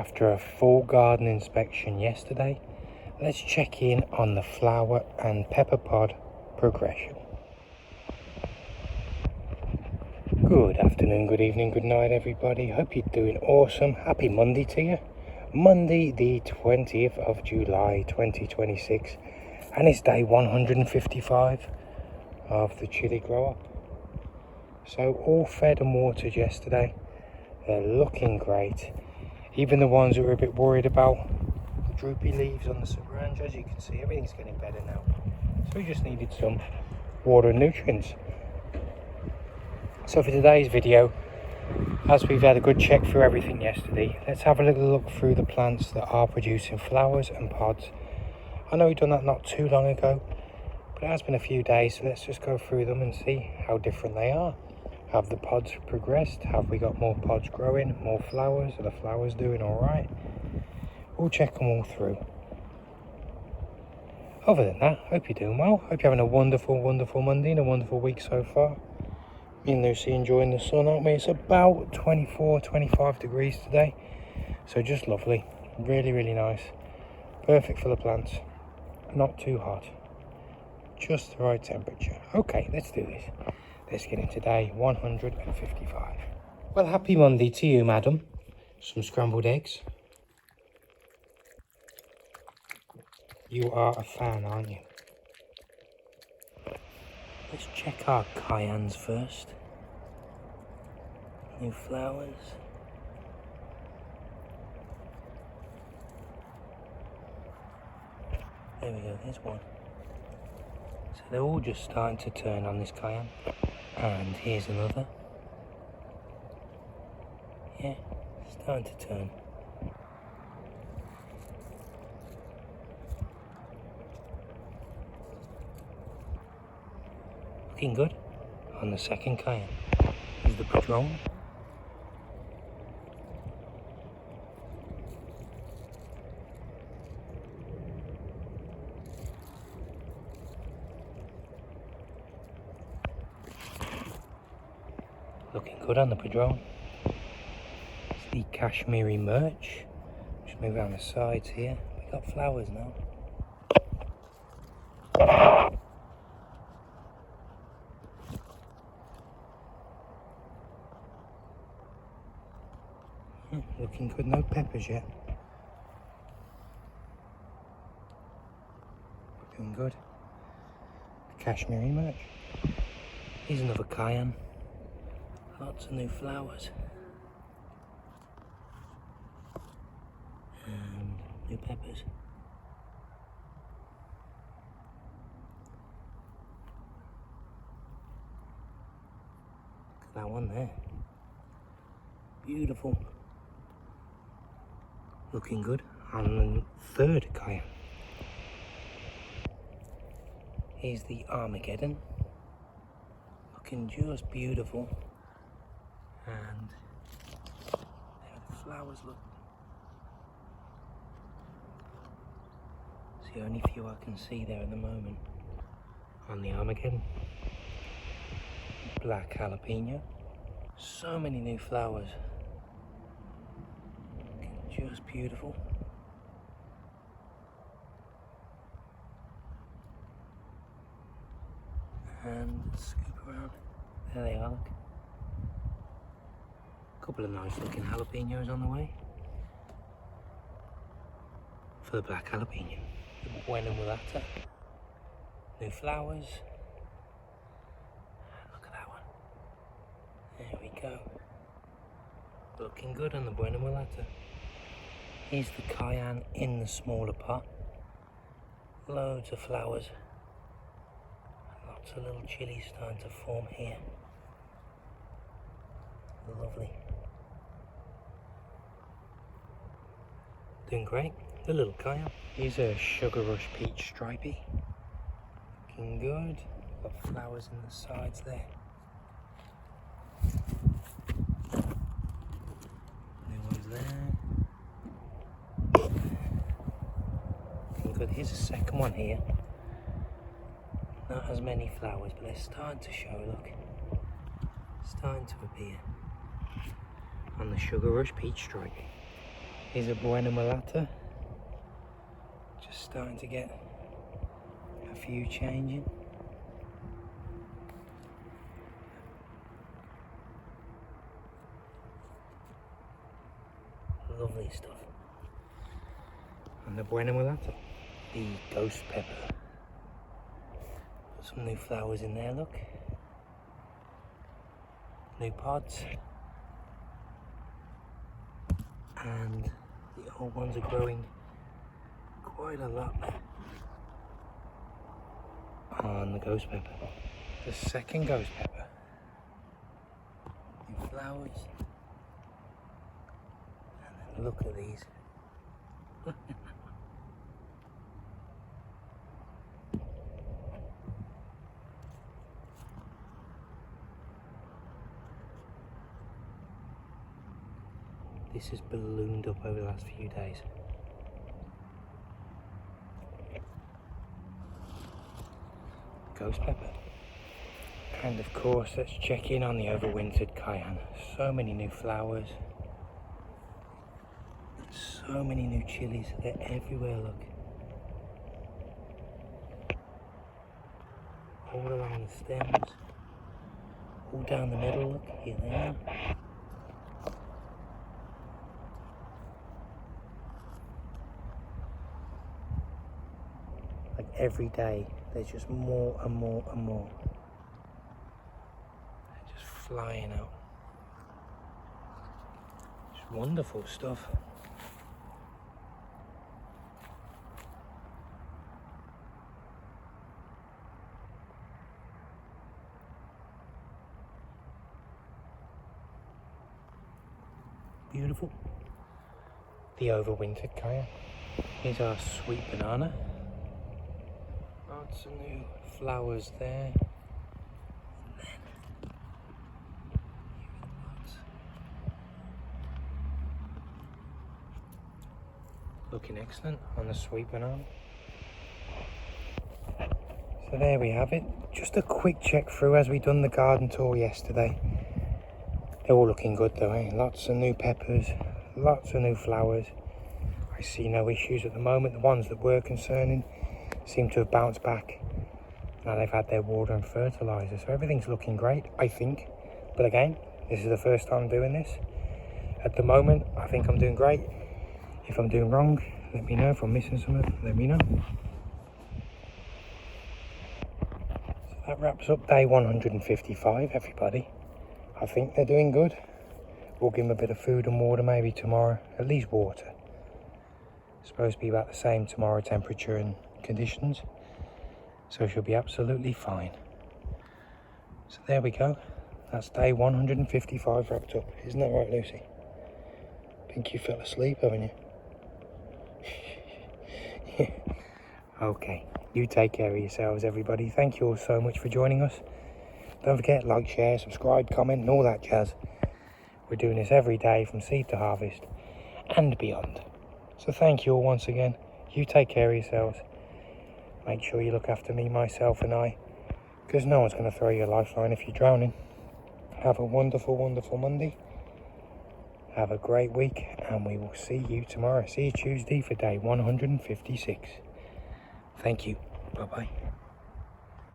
After a full garden inspection yesterday, let's check in on the flower and pepper pod progression. Good afternoon, good evening, good night everybody. Hope you're doing awesome. Happy Monday to you. Monday the 20th of July 2026, and it's day 155 of the chili grow up. So all fed and watered yesterday. They're looking great. Even the ones that were a bit worried about the droopy leaves on the suberange, as you can see, everything's getting better now. So we just needed some water and nutrients. So for today's video, as we've had a good check through everything yesterday, let's have a little look through the plants that are producing flowers and pods. I know we've done that not too long ago, but it has been a few days, so let's just go through them and see how different they are. Have the pods progressed? Have we got more pods growing, more flowers? Are the flowers doing all right? We'll check them all through. Other than that, hope you're doing well. Hope you're having a wonderful, wonderful Monday and a wonderful week so far. Me and Lucy enjoying the sun, aren't we? It's about 24, 25 degrees today. So just lovely. Really, really nice. Perfect for the plants. Not too hot. Just the right temperature. Okay, let's do this. Let's get into day 155. Well, happy Monday to you, madam. Some scrambled eggs. You are a fan, aren't you? Let's check our cayennes first. New flowers. There we go, there's one. So they're all just starting to turn on this cayenne. And here's another. Yeah, starting to turn. Looking good on the second cayenne. Here's the Padrón. Looking good on the Padrón. It's the Kashmiri Mirch. Just move around the sides here. We've got flowers now. Looking good, no peppers yet. Doing good. The Kashmiri Mirch. Here's another cayenne. Lots of new flowers. And new peppers. Look at that one there. Beautiful. Looking good on the third cayenne. Here's the Armageddon. Looking just beautiful. And there the flowers look. It's the only few I can see there at the moment on the Armageddon. Black Jalapeño. So many new flowers. Looking just beautiful. And scoop around. There they are, look. Couple of nice looking jalapenos on the way. For the black jalapeno. The Buena Mulata. New flowers. Look at that one. There we go. Looking good on the Buena Mulata. Here's the cayenne in the smaller pot. Loads of flowers. Lots of little chillies starting to form here. Lovely. Doing great. The little cayenne. Here's a sugar rush peach stripey. Looking good. Got flowers in the sides there. New ones there. Looking good. Here's a second one here. Not as many flowers, but they're starting to show, look. Starting to appear on the Sugar Rush Peach Stripey. Here's a Buena Mulata. Just starting to get a few changing. Lovely stuff. And the Buena Mulata, the ghost pepper. Got some new flowers in there, look. New pods. And the old ones are growing quite a lot on the ghost pepper. The second ghost pepper. New flowers. And then look at these. This has ballooned up over the last few days. Ghost pepper. And of course, let's check in on the Overwintered Cayenne. So many new flowers. So many new chilies. They're everywhere, look. All along the stems. All down the middle, look. Here they are. Like every day, there's just more and more and more. They're just flying out. It's wonderful stuff. Beautiful. The Overwintered Cayenne. Here's our sweet banana. Lots of new flowers there. And then, here are the pods. Looking excellent on the sweet banana. So there we have it. Just a quick check through as we done the garden tour yesterday. They're all looking good though, eh? Lots of new peppers, lots of new flowers. I see no issues at the moment. The ones that were concerning seem to have bounced back. Now they've had their water and fertiliser, so everything's looking great, I think. But again, this is the first time doing this. At the moment, I think I'm doing great. If I'm doing wrong, let me know. If I'm missing something, let me know. So that wraps up day 155, everybody. I think they're doing good. We'll give them a bit of food and water maybe tomorrow, at least water. It's supposed to be about the same tomorrow, temperature and conditions. So she'll be absolutely fine. So there we go. That's day 155 wrapped up. Isn't that right, Lucy? I think you fell asleep, haven't you? Okay, you take care of yourselves, everybody. Thank you all so much for joining us. Don't forget, like, share, subscribe, comment, and all that jazz. We're doing this every day from seed to harvest and beyond. So thank you all once again. You take care of yourselves. Make sure you look after me, myself, and I, because no one's going to throw you a lifeline if you're drowning. Have a wonderful, wonderful Monday. Have a great week, and we will see you tomorrow. See you Tuesday for day 156. Thank you. Bye-bye.